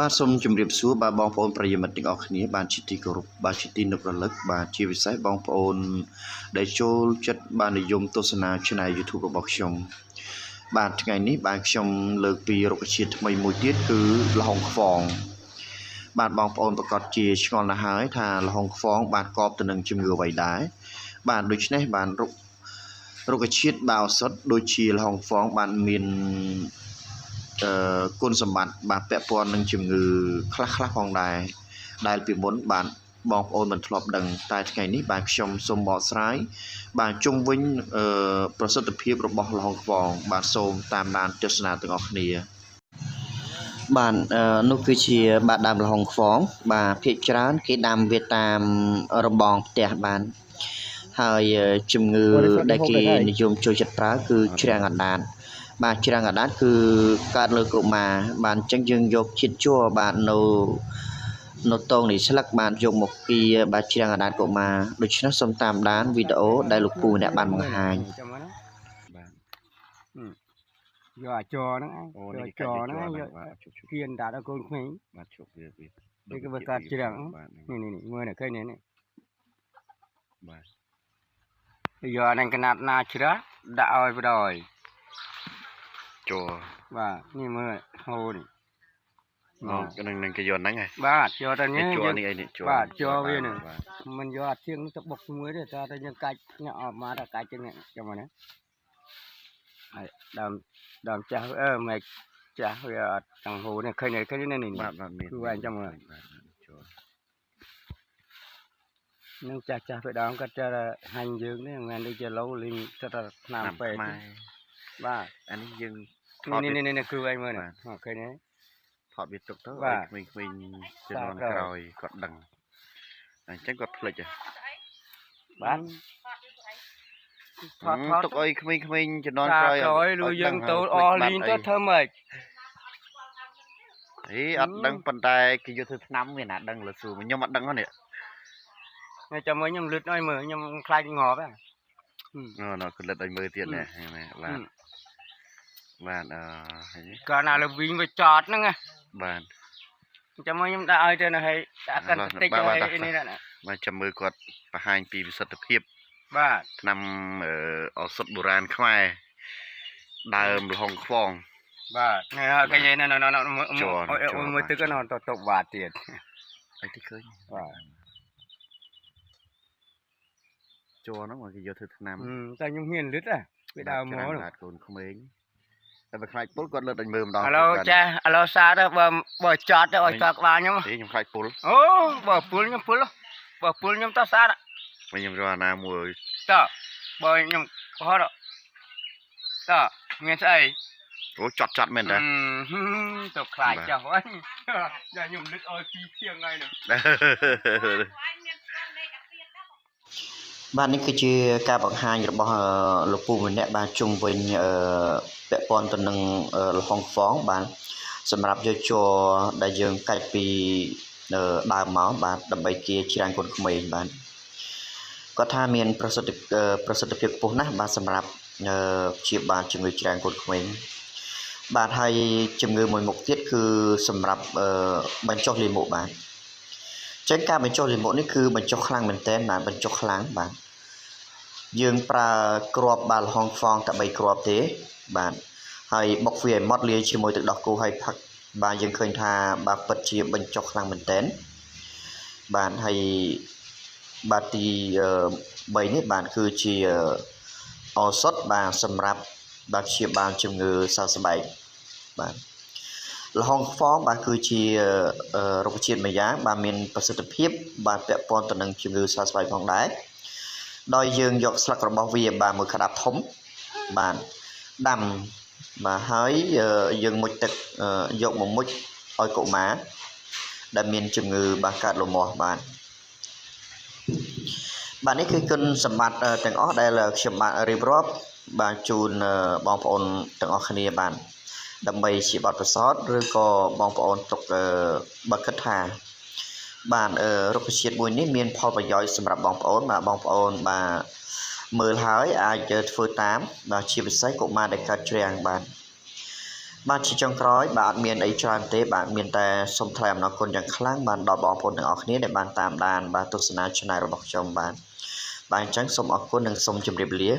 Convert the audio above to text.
បាទសូមជម្រាបសួរបាទបងប្អូនប្រិយមិត្តទាំងអស់គ្នាបាទជាទីគោរពបាទជាទីនឹករលឹកបាទជាពិសេសបងប្អូនដែលចូលចិត្តបាទនិយមទស្សនា Channel YouTube របស់ខ្ញុំបាទថ្ងៃនេះបាទខ្ញុំលើកពីរុក្ខជាតិថ្មីមួយទៀតគឺល្ហុងខ្វងបាទបងប្អូនប្រកាសជាឆ្ងល់ណាស់ហើយថាល្ហុងខ្វងបាទកបទៅនឹងជំងឺអ្វីដែរបាទដូច្នេះបាទរុក្ខជាតិបាទឱសថដូចជាល្ហុងខ្វងបាទមានគុណសម្បត្តិបាទពាក់ព័ន្ធនឹងជំងឺខ្លះផងដែរដែលពីមុនបាទបងប្អូនមិនធ្លាប់ដឹងតែថ្ងៃនេះបាទខ្ញុំសូមបកស្រាយបាទជុំវិញប្រសិទ្ធភាពរបស់ល្ហុងខ្វងបាទសូមតាមដានទស្សនាទាំងអស់គ្នាបាទនោះគឺជាបាទដើមល្ហុងខ្វងបាទភាគច្រើនគេដាំវាតាមរបងផ្ទះបានហើយជំងឺដែលគេនិយមចូលចិត្តប្រើគឺជ្រាំងអណ្ដាតបាទជ្រាំងអណ្ដាតគឺកើតលើកុមារបាទអញ្ចឹងយើងយកជាតិជ័របាទនៅតងនេះស្លឹកបាទយកមកគៀបាទជ្រាំងអណ្ដាតកុមារដូច្នេះសូមតាមដានវីដេអូដែលលោកពូម្នាក់បានបង្ហាញយកអាចរហ្នឹងយកចរហ្នឹងយកគៀនដាក់ដល់កូនក្មេងបាទជប់វានេះក៏វាកើតជ្រាំងនេះមើលនេះឃើញនេះបាទយកហ្នឹងកណាត់ណាជ្រះដាក់ឲ្យបដ ாய் ជ័របាទនេះមើលហូរនេះនឹងគេយកហ្នឹងហ៎បាទយកទៅនេះជ័រនេះអីនេះជ័របាទជ័រវានេះមិនយកអាធៀងទៅបុកជាមួយទេតែយើងកាច់ញ៉ាំអត់មកតែកាច់ចឹងនេះចាំមកណាហើយដើមចាស់មិនចាស់វាអត់ចង់ហូរនេះឃើញនេះបាទមានគឺអញ្ចឹងមើលនឹងចាស់ពេលដើមគាត់ចាហាញ់យើងនេះមិនមែនដូចជាលោលីងទៅតែឆ្នាំពេកបាទអានេះយើងនេះគឺអីមើលនេះឃើញទេថតវាទុកទៅឲ្យក្មេងៗជំនាន់ក្រោយគាត់ដឹងអញ្ចឹងគាត់ភ្លេចបាទថតទុកឲ្យក្មេងៗជំនាន់ក្រោយលុយយើងទៅអស់លីងទៅធ្វើម៉េចអត់ដឹងប៉ុន្តែគេយកធ្វើឆ្នាំវាណាដឹងលើស៊ូខ្ញុំអត់ដឹងទេចាំមើលខ្ញុំលឹតឲ្យមើលខ្ញុំខ្លាចងាប់ណ៎ក៏លឹតឲ្យមើលទៀតដែរបាទកាលណាលើវិញវាចតហ្នឹងបាទចាំមើលខ្ញុំដាក់ឲ្យទៅនៅឲ្យដាក់កាន់តិចឲ្យនេះណាបាទចាំមើលគាត់បង្ហាញពីប្រសិទ្ធភាពបាទឆ្នាំឱសថបុរាណខ្មែរដើមល្ហុងខ្វងបាទនេះគេនិយាយនៅមើលទឹកទៅតុកបាទទៀតអីទីឃើញបាទជ័រហ្នឹងគេយកធ្វើឆ្នាំ តែខ្ញុំហ៊ានលឹតវាដើមមកកូនក្មេងតែបើខ្លាចពុលគាត់លឹតឲ្យមើលម្ដងឥឡូវចាឥឡូវសារទៅបើចតទៅឲ្យចតក្បាលខ្ញុំខ្ញុំខ្លាចពុលអូបើពុលខ្ញុំពុលបើពុលខ្ញុំតសារខ្ញុំរកអាណាមួយតបើខ្ញុំកុហកតមានស្អីអូចត់មែនតាទៅខ្លាចចុះអញខ្ញុំលឹកឲ្យពីធៀងថ្ងៃហ្នឹងបាទនេះគឺជាការបង្ហាញរបស់លោកពូម្នាក់បាទជុំវិញពាក់ព័ន្ធទៅនឹងល្ហុងខ្វងបាទសម្រាប់យកជ័រដែលយើងកាច់ពីដើមមកបាទដើម្បីជាជ្រាំងកូនក្មេងបាទគាត់ថាមានប្រសិទ្ធភាពខ្ពស់ណាស់បាទសម្រាប់ព្យាបាលជំងឺជ្រាំងកូនក្មេងបាទហើយជំងឺមួយមុខទៀតគឺសម្រាប់បញ្ចុះលាមកបាទចឹងការបញ្ចុះលាមកនេះគឺបញ្ចុះខ្លាំងមែនទែនបាទបញ្ចុះខ្លាំងបាទយើងប្រើគ្រាប់បាទល្ហុងខ្វងតែ3គ្រាប់ទេបាទហើយបុកវាឲ្យម៉ត់លាយជាមួយទឹកដោះគោហើយផឹកបាទយើងឃើញថាបាទពិតជាបញ្ចុះខ្លាំងមែនទែនបាទហើយបាទទី3នេះបាទគឺជាឱសថបាទសម្រាប់បាទព្យាបាលជំងឺសើស្បែកបាទល្ហុងខ្វងបាទគឺជារុក្ខជាតិមួយយ៉ាងបាទមានប្រសិទ្ធភាពបាទពាក់ព័ន្ធទៅនឹងជំងឺសើស្បែកផងដែរដោយយើងយកស្លឹករបស់វាបាទមួយក្តាប់ធំបាទដាំបាទហើយយើងមុជទឹកយកមកមុជឲ្យកុមារដែលមានជំងឺបាទកើតលមាស់បាទនេះគឺគុណសម្បត្តិទាំងអស់ដែលខ្ញុំបានរៀបរាប់បាទជូនបងប្អូនទាំងអស់គ្នាបាទដើម្បីជាបទពិសោធន៍ឬក៏បងប្អូនទុកបើគិតថាបាទរុក្ខជាតិមួយនេះមានផលប្រយោជន៍សម្រាប់បងប្អូនបាទបងប្អូនបាទមើលហើយអាចធ្វើតាមបាទជាពិសេសកុមារដែលកើតជ្រាំងបាទ បាទជាចុងក្រោយបាទមានអីច្រើនទេបាទមានតែសូមថ្លែងអំណរគុណយ៉ាងខ្លាំងបាទដល់បងប្អូនទាំងអស់គ្នាដែលបានតាមដានបាទទស្សនា Channel របស់ខ្ញុំបាទអញ្ចឹងសូមអរគុណនិងសូមជម្រាបលា